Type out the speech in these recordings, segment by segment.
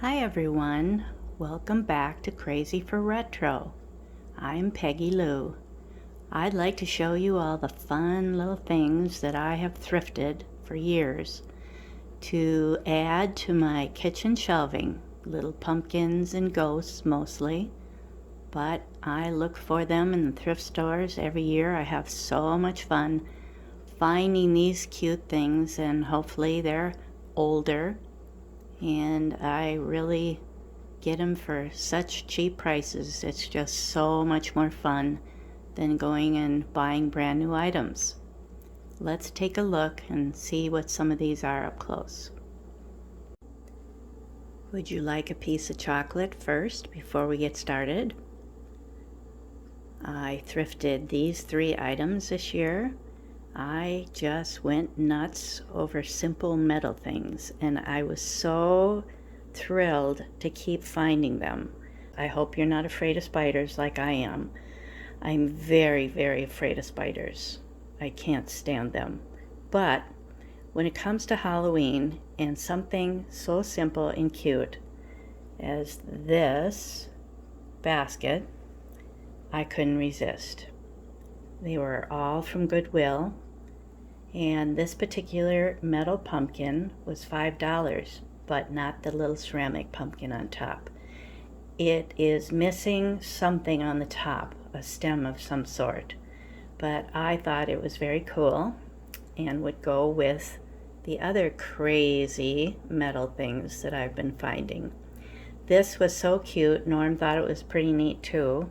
Hi everyone, welcome back to Crazy for Retro. I'm Peggy Lou. I'd like to show you all the fun little things that I have thrifted for years to add to my kitchen shelving. Little pumpkins and ghosts mostly, but I look for them in the thrift stores every year. I have so much fun finding these cute things, and hopefully they're older, and I really get them for such cheap prices. It's just so much more fun than going and buying brand new items. Let's take a look and see what some of these are up close. Would you like a piece of chocolate first before we get started? I thrifted these 3 items this year. I just went nuts over simple metal things, and I was so thrilled to keep finding them. I hope you're not afraid of spiders like I am. I'm very, very afraid of spiders. I can't stand them. But when it comes to Halloween and something so simple and cute as this basket, I couldn't resist. They were all from Goodwill, and this particular metal pumpkin was $5, but not the little ceramic pumpkin on top. It is missing something on the top, a stem of some sort, but I thought it was very cool and would go with the other crazy metal things that I've been finding. This was so cute. Norm thought it was pretty neat too.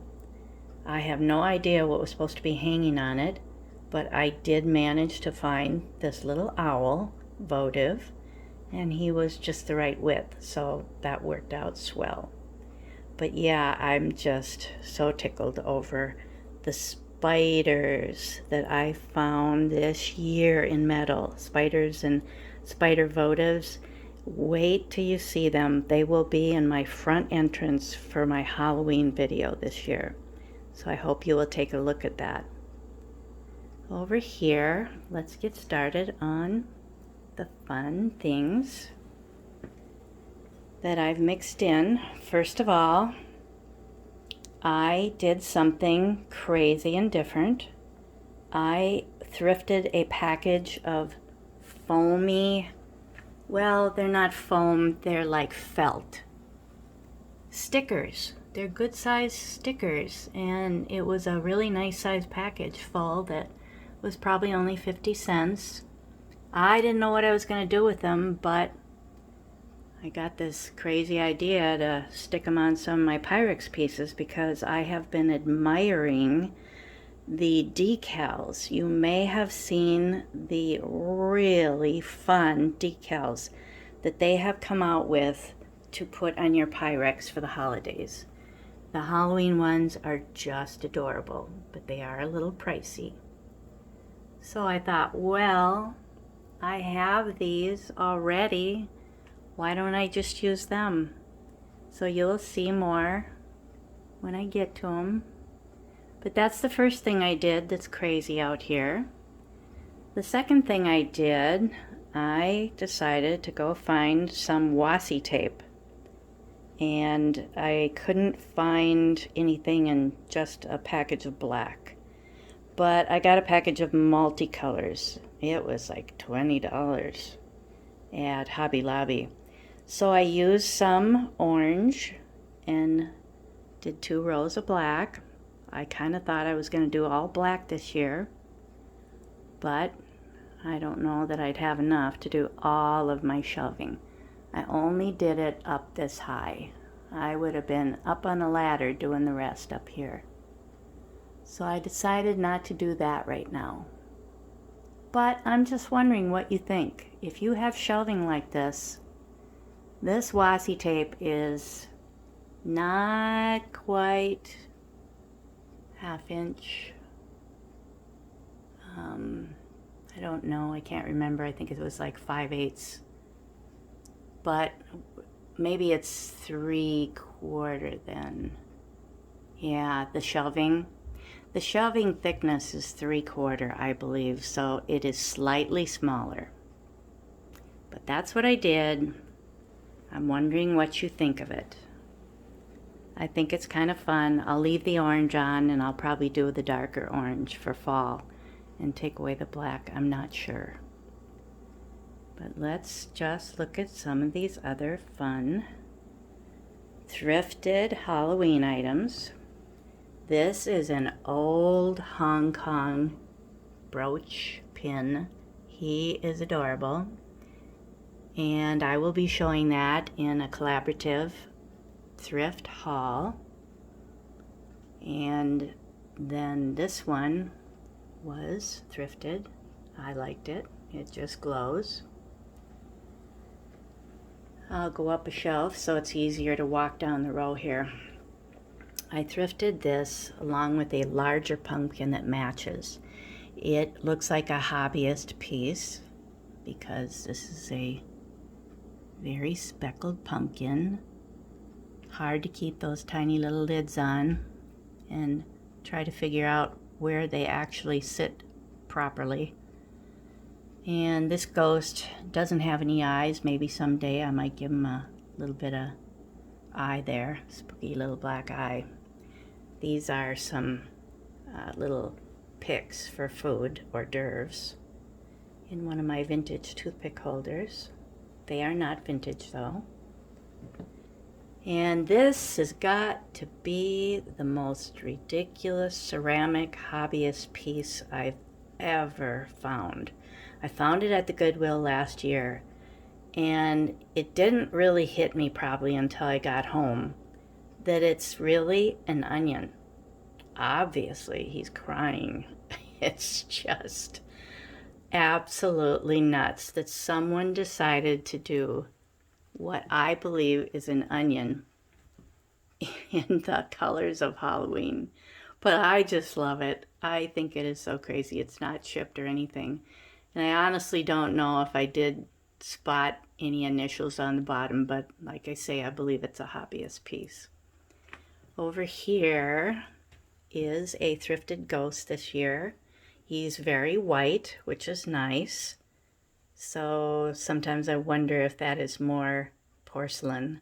I have no idea what was supposed to be hanging on it, but I did manage to find this little owl, votive, and he was just the right width, so that worked out swell. But yeah, I'm just so tickled over the spiders that I found this year in metal. Spiders and spider votives. Wait till you see them. They will be in my front entrance for my Halloween video this year. So I hope you will take a look at that. Over here, let's get started on the fun things that I've mixed in. First of all, I did something crazy and different. I thrifted a package of foamy, well, they're not foam, they're like felt stickers. They're good size stickers, and it was a really nice size package full that was probably only 50 cents. I didn't know what I was going to do with them, but I got this crazy idea to stick them on some of my Pyrex pieces because I have been admiring the decals. You may have seen the really fun decals that they have come out with to put on your Pyrex for the holidays. The Halloween ones are just adorable, but they are a little pricey. So I thought, well, I have these already. Why don't I just use them? So you'll see more when I get to them. But that's the first thing I did that's crazy out here. The second thing I did, I decided to go find some washi tape. And I couldn't find anything in just a package of black. But I got a package of multicolors. It was like $20 at Hobby Lobby. So I used some orange and did 2 rows of black. I kind of thought I was going to do all black this year, but I don't know that I'd have enough to do all of my shelving. I only did it up this high. I would have been up on a ladder doing the rest up here. So I decided not to do that right now. But I'm just wondering what you think. If you have shelving like this washi tape is not quite ½ inch. I don't know, I can't remember. I think it was like 5/8. But maybe it's 3/4 then. Yeah, the shelving thickness is 3/4, I believe, so it is slightly smaller. But that's what I did. I'm wondering what you think of it. I think it's kind of fun. I'll leave the orange on, and I'll probably do the darker orange for fall and take away the black. I'm not sure. But let's just look at some of these other fun thrifted Halloween items. This is an old Hong Kong brooch pin. He is adorable. And I will be showing that in a collaborative thrift haul. And then this one was thrifted. I liked it. It just glows. I'll go up a shelf so it's easier to walk down the row here. I thrifted this along with a larger pumpkin that matches. It looks like a hobbyist piece because this is a very speckled pumpkin. Hard to keep those tiny little lids on and try to figure out where they actually sit properly. And this ghost doesn't have any eyes. Maybe someday I might give him a little bit of eye there, spooky little black eye. These are some little picks for food, hors d'oeuvres, in one of my vintage toothpick holders. They are not vintage though. And this has got to be the most ridiculous ceramic hobbyist piece I've ever found. I found it at the Goodwill last year, and it didn't really hit me probably until I got home that it's really an onion. Obviously, he's crying. It's just absolutely nuts that someone decided to do what I believe is an onion in the colors of Halloween. But I just love it. I think it is so crazy. It's not shipped or anything. And I honestly don't know if I did spot any initials on the bottom, but like I say, I believe it's a hobbyist piece. Over here is a thrifted ghost this year. He's very white, which is nice. So sometimes I wonder if that is more porcelain.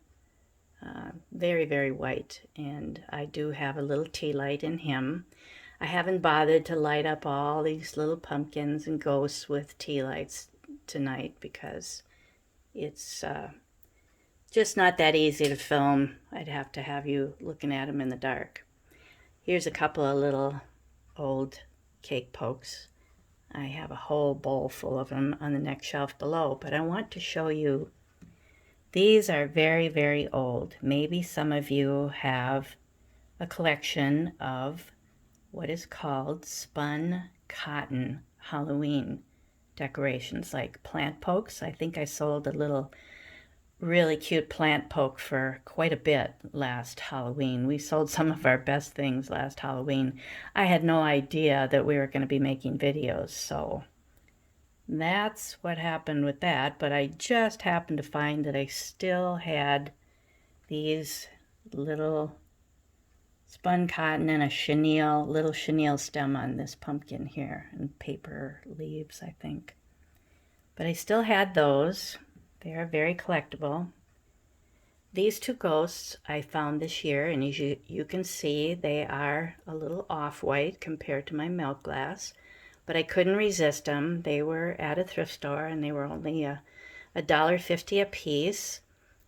Very, very white. And I do have a little tea light in him. I haven't bothered to light up all these little pumpkins and ghosts with tea lights tonight because it's just not that easy to film. I'd have to have you looking at them in the dark. Here's a couple of little old cake pokes. I have a whole bowl full of them on the next shelf below, but I want to show you. These are very, very old. Maybe some of you have a collection of what is called spun cotton Halloween decorations, like plant pokes. I think I sold a little really cute plant poke for quite a bit last Halloween. We sold some of our best things last Halloween. I had no idea that we were going to be making videos, so that's what happened with that. But I just happened to find that I still had these little spun cotton and a little chenille stem on this pumpkin here, and paper leaves, I think. But I still had those. They are very collectible. These two ghosts I found this year, and as you can see, they are a little off-white compared to my milk glass, but I couldn't resist them. They were at a thrift store, and they were only $1.50 a piece.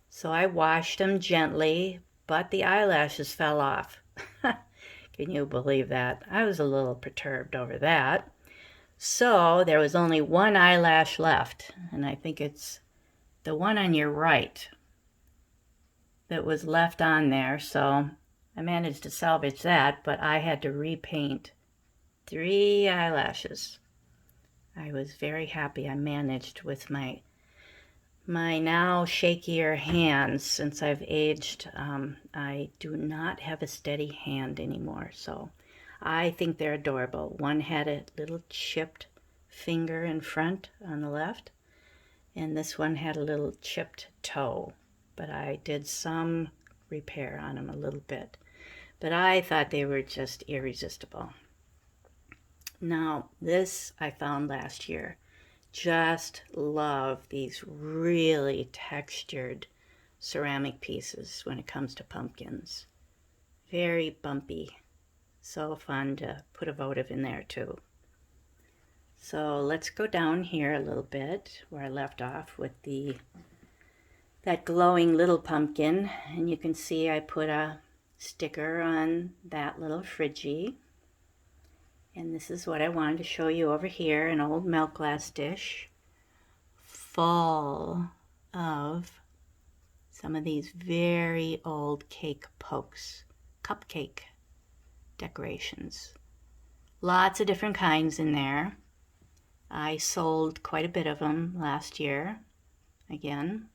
So I washed them gently, but the eyelashes fell off. Can you believe that? I was a little perturbed over that. So there was only one eyelash left, and I think it's the one on your right that was left on there. So I managed to salvage that, but I had to repaint 3 eyelashes. I was very happy I managed with my now shakier hands. Since I've aged, I do not have a steady hand anymore, so I think they're adorable. One had a little chipped finger in front on the left, and this one had a little chipped toe, but I did some repair on them a little bit. But I thought they were just irresistible. Now, this I found last year. Just love these really textured ceramic pieces when it comes to pumpkins. Very bumpy. So fun to put a votive in there too. So let's go down here a little bit where I left off with that glowing little pumpkin, and you can see I put a sticker on that little Frigie. And this is what I wanted to show you over here, an old milk glass dish full of some of these very old cake pokes, cupcake decorations. Lots of different kinds in there. I sold quite a bit of them last year. Again,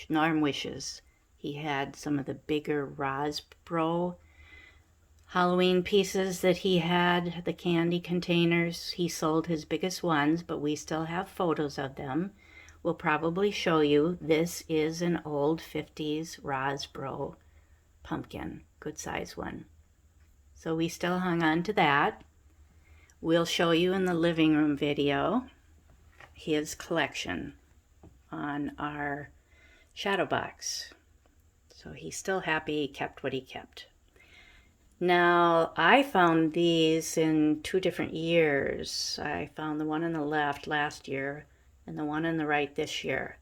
Norm wishes he had some of the bigger Rosbro Halloween pieces that he had, the candy containers. He sold his biggest ones, but we still have photos of them. We'll probably show you. This is an old 50s Rosbro pumpkin, good size one. So we still hung on to that. We'll show you in the living room video his collection on our shadow box. So he's still happy he kept what he kept. Now, I found these in 2 different years. I found the one on the left last year and the one on the right this year.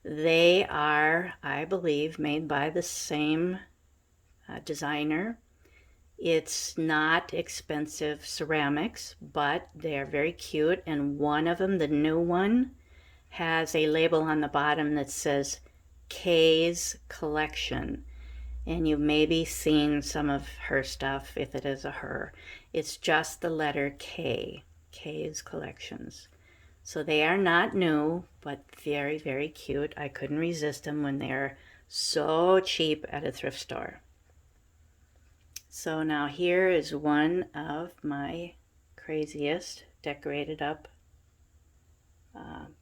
They are, I believe, made by the same designer. It's not expensive ceramics, but they're very cute. And one of them, the new one, has a label on the bottom that says K's Collection. And you've maybe seen some of her stuff if it is a her. It's just the letter K, K's Collections. So they are not new, but very, very cute. I couldn't resist them when they're so cheap at a thrift store. So now here is one of my craziest decorated up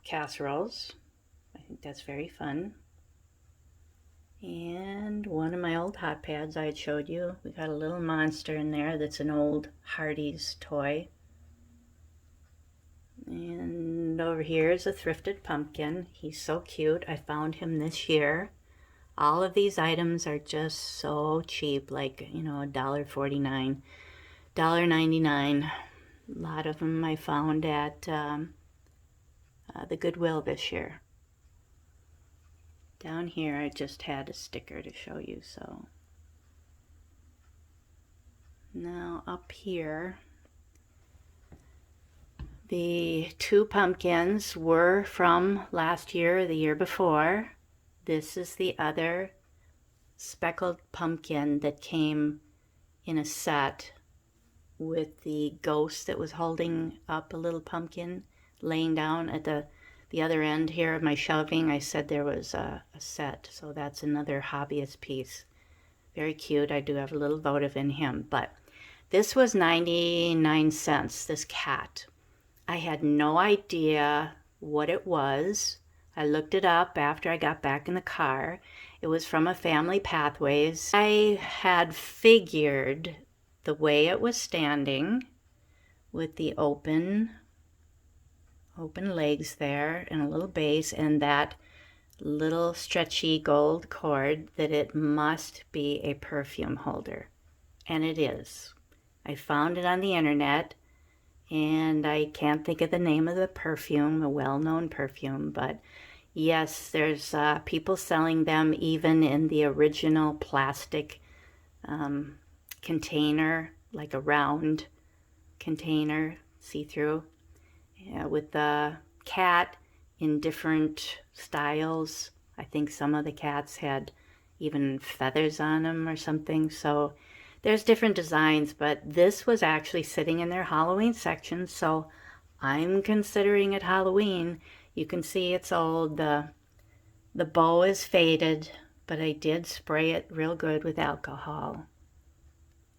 casseroles. I think that's very fun. And one of my old hot pads I had showed you. We got a little monster in there that's an old Hardee's toy. And over here is a thrifted pumpkin. He's so cute. I found him this year. All of these items are just so cheap, like, you know, $1.49, $1.99. A lot of them I found at the Goodwill this year. Down here I just had a sticker to show you, so. Now up here, the 2 pumpkins were from last year or the year before. This is the other speckled pumpkin that came in a set with the ghost that was holding up a little pumpkin laying down at the other end here of my shelving. I said there was a set, so that's another hobbyist piece. Very cute. I do have a little votive in him, but this was 99 cents, this cat. I had no idea what it was. I looked it up after I got back in the car. It was from a Family Pathways. I had figured the way it was standing with the open legs there and a little base and that little stretchy gold cord that it must be a perfume holder. And it is. I found it on the internet and I can't think of the name of the perfume, a well-known perfume, but yes, there's people selling them even in the original plastic container, like a round container, see-through. Yeah, with the cat in different styles. I think some of the cats had even feathers on them or something. So there's different designs, but this was actually sitting in their Halloween section. So I'm considering it Halloween. You can see it's old. The bow is faded, but I did spray it real good with alcohol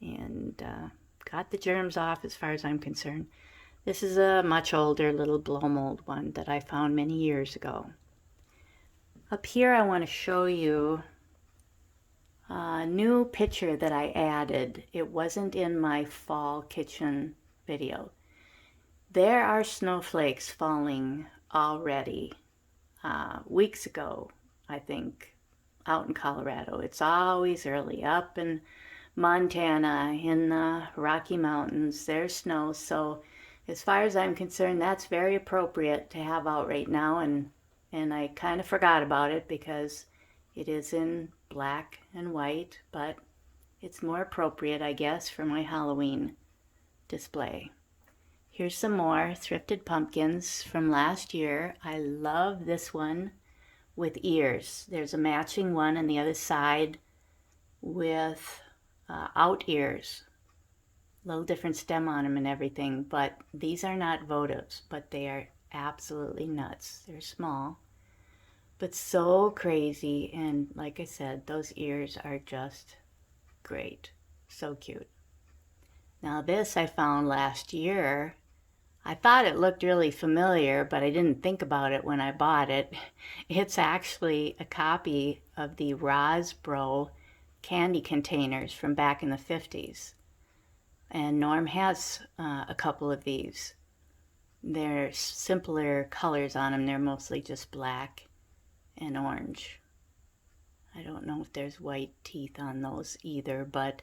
and got the germs off as far as I'm concerned. This is a much older little blow mold one that I found many years ago. Up here I want to show you a new picture that I added. It wasn't in my fall kitchen video. There are snowflakes falling already. Weeks ago, I think, out in Colorado. It's always early. Up in Montana, in the Rocky Mountains, there's snow. So as far as I'm concerned, that's very appropriate to have out right now. And I kind of forgot about it because it is in black and white, but it's more appropriate, I guess, for my Halloween display. Here's some more thrifted pumpkins from last year. I love this one with ears. There's a matching one on the other side with out ears. A little different stem on them and everything, but these are not votives, but they are absolutely nuts. They're small, but so crazy. And like I said, those ears are just great. So cute. Now this I found last year. I thought it looked really familiar, but I didn't think about it when I bought it. It's actually a copy of the Rosbro candy containers from back in the 50s. And Norm has a couple of these. They're simpler colors on them. They're mostly just black and orange. I don't know if there's white teeth on those either, but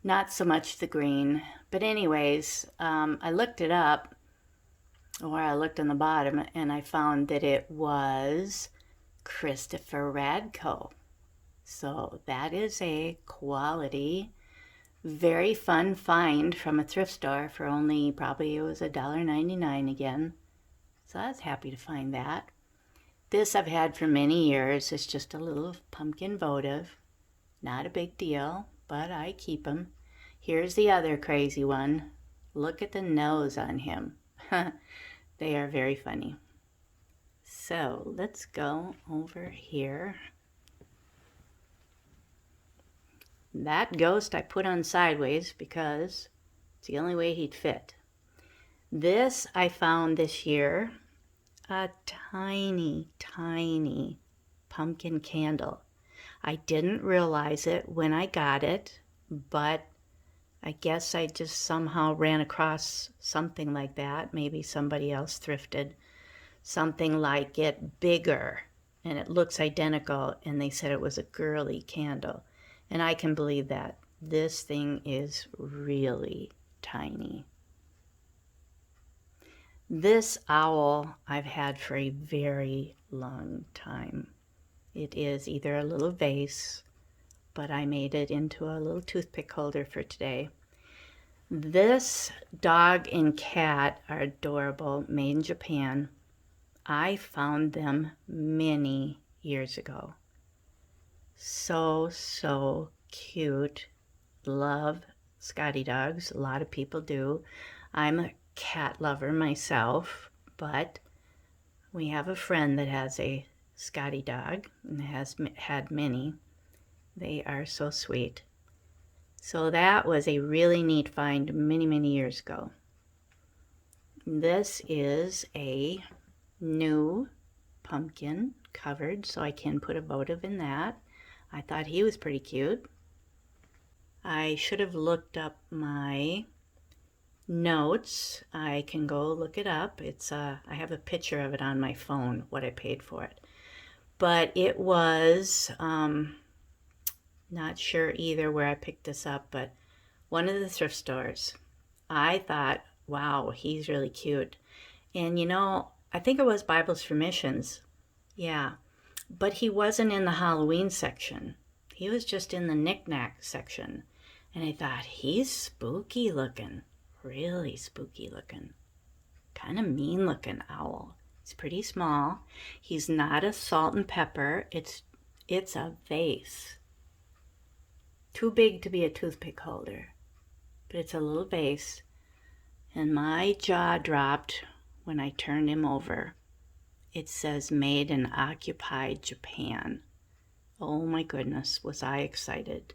not so much the green. But anyways, I looked it up, or I looked on the bottom, and I found that it was Christopher Radko. So that is a quality, very fun find from a thrift store for only, probably it was $1.99 again. So I was happy to find that. This I've had for many years. It's just a little pumpkin votive. Not a big deal, but I keep them. Here's the other crazy one. Look at the nose on him. They are very funny. So let's go over here. That ghost I put on sideways because it's the only way he'd fit. This I found this year, a tiny, tiny pumpkin candle. I didn't realize it when I got it, but I guess I just somehow ran across something like that. Maybe somebody else thrifted something like it bigger and it looks identical, and they said it was a girly candle. And I can believe that. This thing is really tiny. This owl I've had for a very long time. It is either a little vase, but I made it into a little toothpick holder for today. This dog and cat are adorable, made in Japan. I found them many years ago. So cute. Love Scotty dogs. A lot of people do. I'm a cat lover myself, but we have a friend that has a Scotty dog and has had many. They are so sweet. So that was a really neat find many years ago. This is a new pumpkin covered, so I can put a votive in that. I thought he was pretty cute. I should have looked up my notes. I can go look it up. I have a picture of it on my phone, what I paid for it. But it was, not sure either where I picked this up, but one of the thrift stores. I thought, wow, he's really cute. And I think it was Bibles for Missions. Yeah. But he wasn't in the Halloween section. He was just in the knick-knack section. And I thought, he's spooky looking. Really spooky looking. Kind of mean looking owl. He's pretty small. He's not a salt and pepper. It's a vase. Too big to be a toothpick holder. But it's a little vase. And my jaw dropped when I turned him over. It says made in occupied Japan. Oh my goodness, was I excited.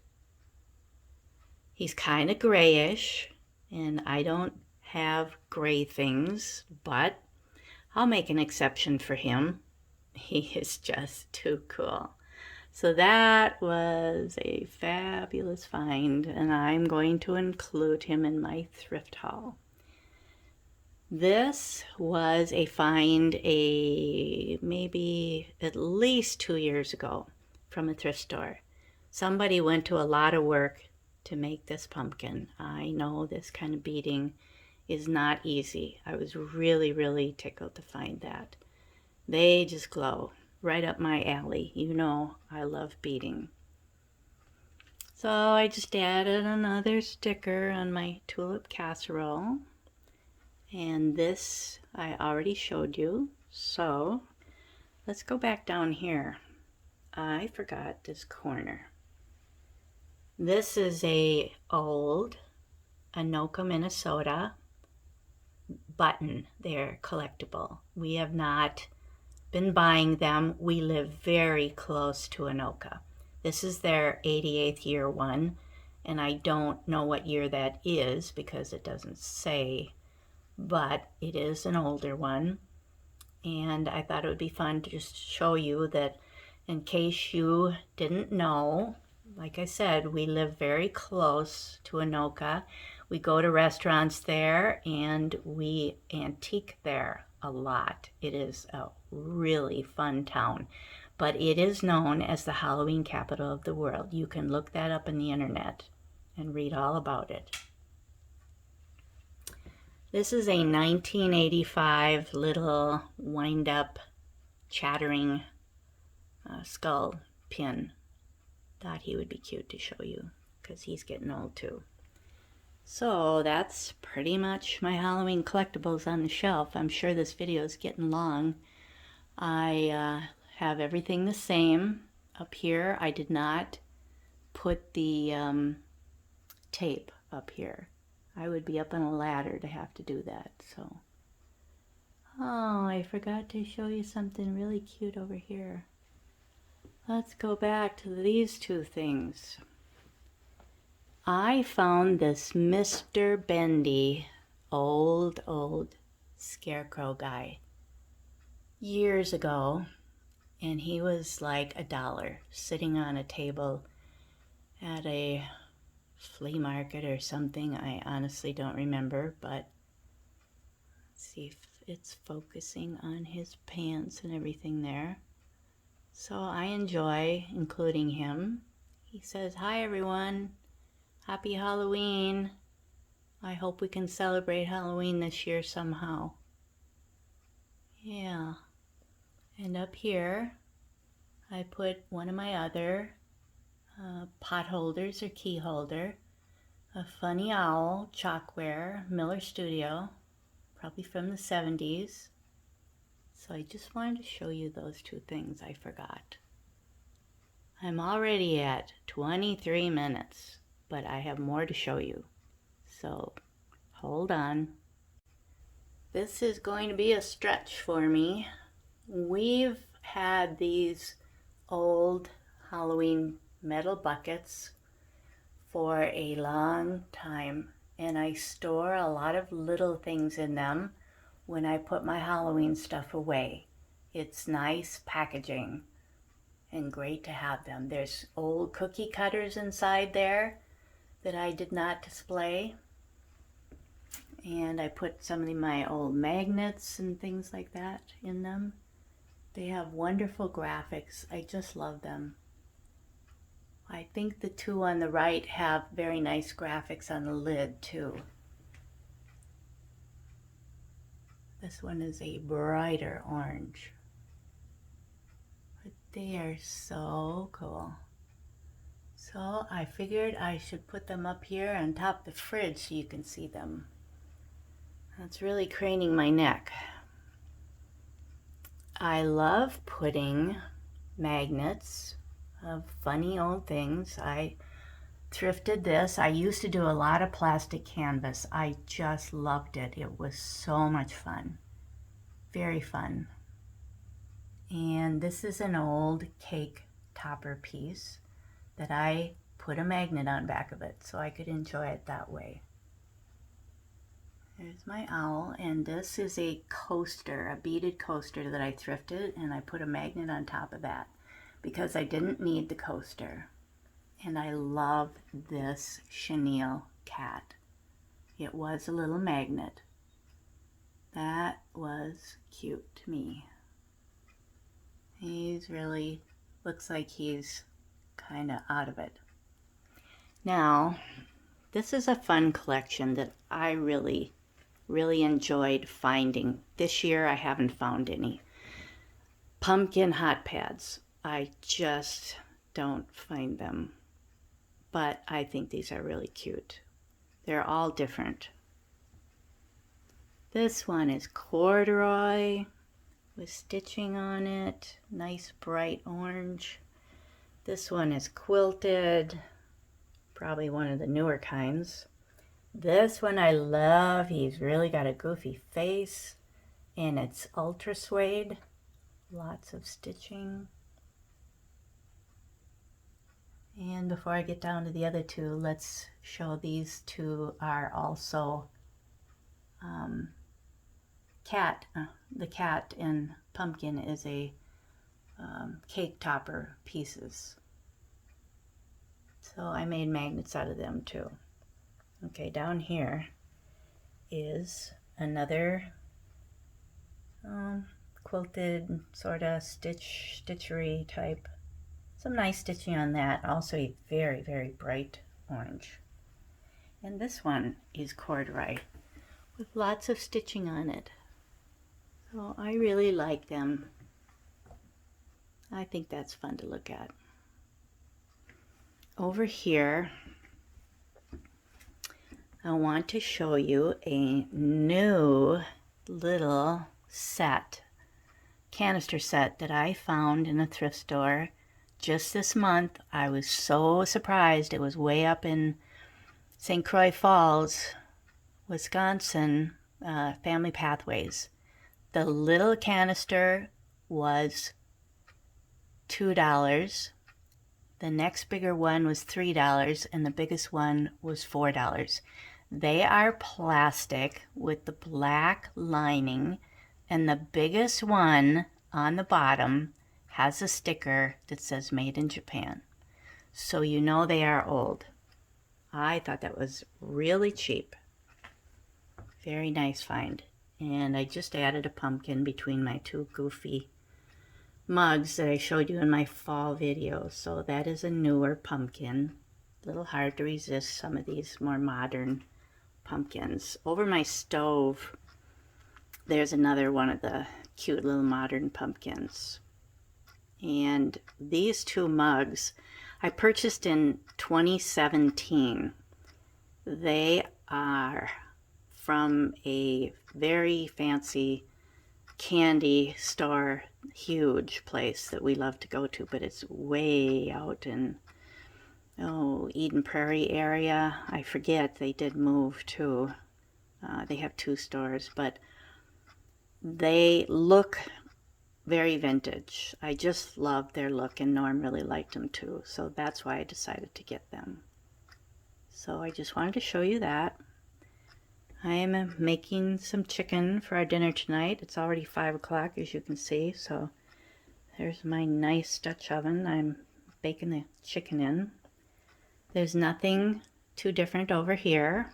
He's kind of grayish, and I don't have gray things, but I'll make an exception for him. He is just too cool. So that was a fabulous find, and I'm going to include him in my thrift haul. This was a find maybe at least 2 years ago from a thrift store. Somebody went to a lot of work to make this pumpkin. I know this kind of beading is not easy. I was really, really tickled to find that. They just glow right up my alley. You know I love beading. So I just added another sticker on my tulip casserole. And this I already showed you. So let's go back down here. I forgot this corner. This is a old Anoka, Minnesota button. They're collectible. We have not been buying them. We live very close to Anoka. This is their 88th year one, and I don't know what year that is because it doesn't say, but it is an older one. And I thought it would be fun to just show you that in case you didn't know, like I said, we live very close to Anoka. We go to restaurants there and we antique there a lot. It is a really fun town, but it is known as the Halloween capital of the world. You can look that up on the internet and read all about it. This is a 1985 little wind-up chattering skull pin. Thought he would be cute to show you because he's getting old too. So that's pretty much my Halloween collectibles on the shelf. I'm sure this video is getting long. I have everything the same up here. I did not put the tape up here. I would be up on a ladder to have to do that. So, oh, I forgot to show you something really cute over here. Let's go back to these two things. I found this Mr. Bendy old scarecrow guy years ago, and he was like $1 sitting on a table at a flea market or something. I honestly don't remember, but let's see if it's focusing on his pants and everything there. So I enjoy including him. He says, "Hi everyone, happy Halloween. I hope we can celebrate Halloween this year somehow." Yeah. And up here, I put one of my other pot holders or key holder, a funny owl chalkware, Miller Studio, probably from the 70s. So I just wanted to show you those two things I forgot. I'm already at 23 minutes, but I have more to show you. So hold on. This is going to be a stretch for me. We've had these old Halloween metal buckets for a long time, and I store a lot of little things in them when I put my Halloween stuff away. It's nice packaging and great to have them. There's old cookie cutters inside there that I did not display, and I put some of my old magnets and things like that in them. They have wonderful graphics. I just love them. I think the two on the right have very nice graphics on the lid too. This one is a brighter orange. But they are so cool. So I figured I should put them up here on top of the fridge so you can see them. That's really craning my neck. I love putting magnets of funny old things. I thrifted this. I used to do a lot of plastic canvas. I just loved it. It was so much fun. Very fun. And this is an old cake topper piece that I put a magnet on back of it so I could enjoy it that way. There's my owl, and this is a coaster, a beaded coaster that I thrifted, and I put a magnet on top of that because I didn't need the coaster. And I love this chenille cat. It was a little magnet. That was cute to me. He's really looks like he's kind of out of it. Now, this is a fun collection that I really enjoyed finding. This year I haven't found any. Pumpkin hot pads. I just don't find them. But I think these are really cute. They're all different. This one is corduroy with stitching on it. Nice bright orange. This one is quilted. Probably one of the newer kinds. This one I love. He's really got a goofy face. And it's ultra suede. Lots of stitching. And before I get down to the other two, let's show these two are also cat. The cat and pumpkin is a cake topper pieces. So I made magnets out of them too. Okay, down here is another quilted sort of stitchery type. Some nice stitching on that. Also a very bright orange. And this one is corduroy with lots of stitching on it. So I really like them. I think that's fun to look at. Over here, I want to show you a new little set, canister set that I found in a thrift store just this month. I was so surprised. It was way up in St. Croix Falls, Wisconsin, Family Pathways. The little canister was $2. The next bigger one was $3, and the biggest one was $4. They are plastic with the black lining, and the biggest one on the bottom has a sticker that says Made in Japan. So you know they are old. I thought that was really cheap. Very nice find. And I just added a pumpkin between my two goofy mugs that I showed you in my fall video. So that is a newer pumpkin. A little hard to resist some of these more modern pumpkins. Over my stove, there's another one of the cute little modern pumpkins. And these two mugs I purchased in 2017. They are from a very fancy candy store, huge place that we love to go to, but it's way out in Eden Prairie area. I forget, they did move too. They have two stores, but they look very vintage. I just love their look, and Norm really liked them too, so that's why I decided to get them. So I just wanted to show you that. I am making some chicken for our dinner tonight. It's already 5 o'clock, as you can see, so there's my nice Dutch oven. I'm baking the chicken in. There's nothing too different over here,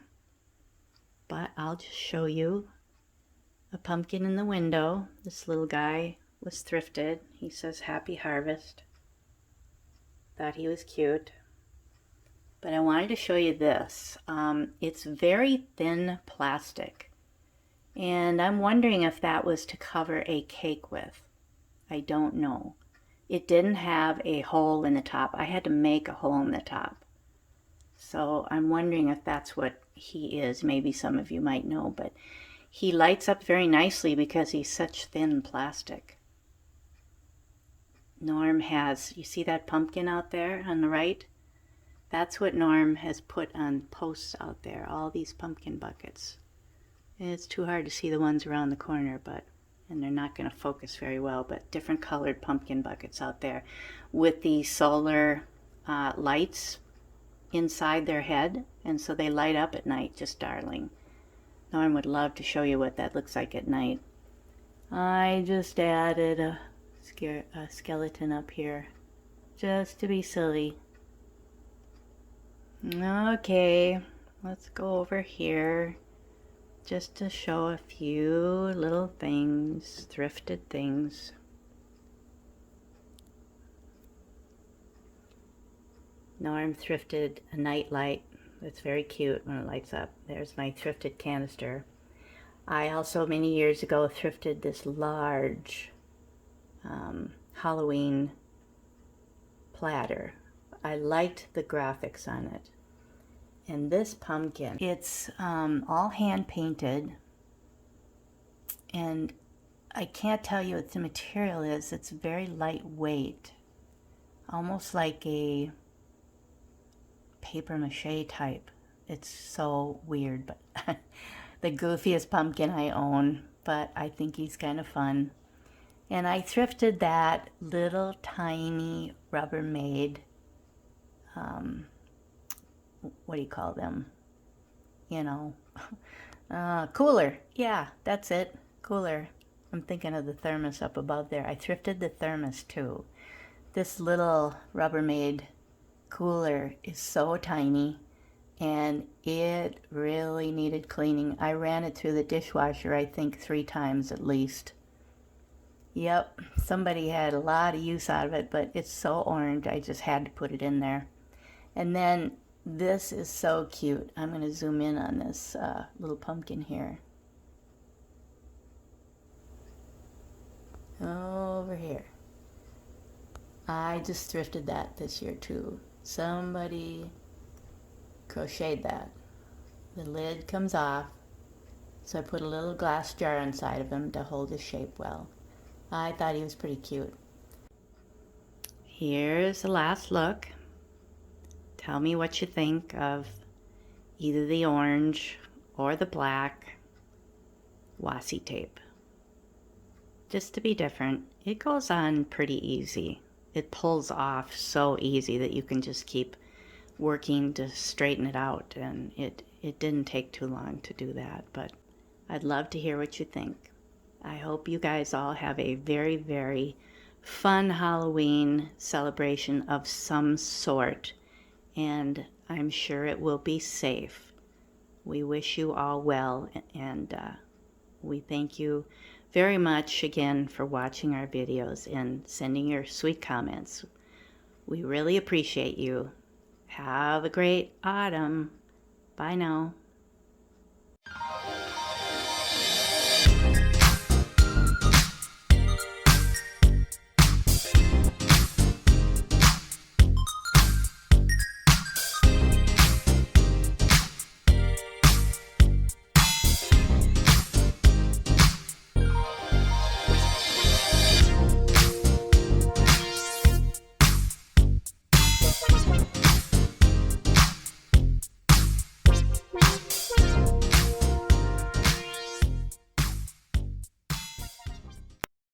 but I'll just show you a pumpkin in the window. This little guy was thrifted. He says Happy Harvest. Thought he was cute. But I wanted to show you this. It's very thin plastic. And I'm wondering if that was to cover a cake with. I don't know. It didn't have a hole in the top. I had to make a hole in the top. So I'm wondering if that's what he is. Maybe some of you might know, but he lights up very nicely because he's such thin plastic. Norm has, you see that pumpkin out there on the right? That's what Norm has put on posts out there, all these pumpkin buckets. And it's too hard to see the ones around the corner, and they're not going to focus very well, but different colored pumpkin buckets out there with the solar lights inside their head, and so they light up at night, just darling. Norm would love to show you what that looks like at night. I just added a skeleton up here, just to be silly. Okay, let's go over here just to show a few little things, thrifted things. Norm thrifted a night light. It's very cute when it lights up. There's my thrifted canister. I also many years ago thrifted this large Halloween platter. I liked the graphics on it. And this pumpkin, it's all hand painted, and I can't tell you what the material is. It's very lightweight, almost like a paper mache type. It's so weird, but the goofiest pumpkin I own, but I think he's kind of fun. And I thrifted that little tiny Rubbermaid, what do you call them? You know, cooler. Yeah, that's it, cooler. I'm thinking of the thermos up above there. I thrifted the thermos too. This little Rubbermaid cooler is so tiny and it really needed cleaning. I ran it through the dishwasher, I think 3 times at least. Yep, somebody had a lot of use out of it, but it's so orange, I just had to put it in there. And then this is so cute. I'm going to zoom in on this little pumpkin here. Over here. I just thrifted that this year too. Somebody crocheted that. The lid comes off, so I put a little glass jar inside of him to hold his shape well. I thought he was pretty cute. Here's the last look. Tell me what you think of either the orange or the black washi tape. Just to be different, it goes on pretty easy. It pulls off so easy that you can just keep working to straighten it out, and it didn't take too long to do that, but I'd love to hear what you think. I hope you guys all have a very, very fun Halloween celebration of some sort, and I'm sure it will be safe. We wish you all well, and we thank you very much again for watching our videos and sending your sweet comments. We really appreciate you. Have a great autumn. Bye now.